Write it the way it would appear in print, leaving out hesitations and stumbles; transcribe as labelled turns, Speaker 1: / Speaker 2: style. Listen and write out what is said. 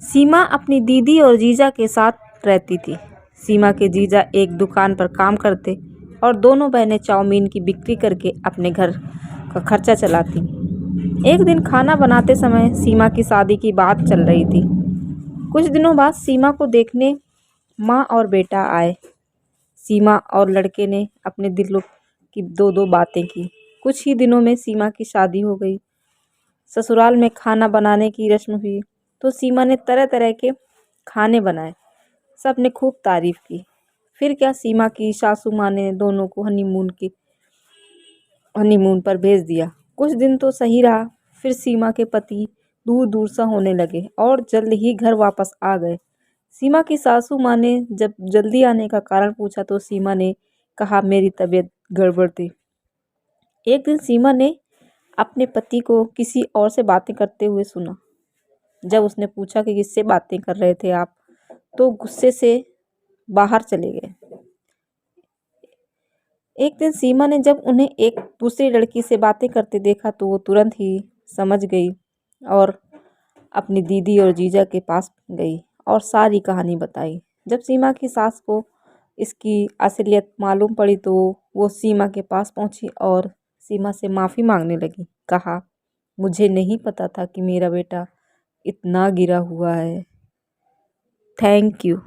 Speaker 1: सीमा अपनी दीदी और जीजा के साथ रहती थी। सीमा के जीजा एक दुकान पर काम करते और दोनों बहनें चाउमीन की बिक्री करके अपने घर का खर्चा चलाती। एक दिन खाना बनाते समय सीमा की शादी की बात चल रही थी। कुछ दिनों बाद सीमा को देखने माँ और बेटा आए। सीमा और लड़के ने अपने दिलों की दो दो बातें की। कुछ ही दिनों में सीमा की शादी हो गई। ससुराल में खाना बनाने की रस्म हुई तो सीमा ने तरह तरह के खाने बनाए। सब ने खूब तारीफ की। फिर क्या, सीमा की सासू माँ ने दोनों को हनीमून पर भेज दिया। कुछ दिन तो सही रहा, फिर सीमा के पति दूर दूर सा होने लगे और जल्द ही घर वापस आ गए। सीमा की सासू माँ ने जब जल्दी आने का कारण पूछा तो सीमा ने कहा, मेरी तबीयत गड़बड़ थी। एक दिन सीमा ने अपने पति को किसी और से बातें करते हुए सुना। जब उसने पूछा कि किससे बातें कर रहे थे आप, तो गुस्से से बाहर चले गए। एक दिन सीमा ने जब उन्हें एक दूसरी लड़की से बातें करते देखा तो वो तुरंत ही समझ गई और अपनी दीदी और जीजा के पास गई और सारी कहानी बताई। जब सीमा की सास को इसकी असलियत मालूम पड़ी तो वो सीमा के पास पहुंची और सीमा से माफ़ी मांगने लगी। कहा, मुझे नहीं पता था कि मेरा बेटा इतना गिरा हुआ है। Thank you.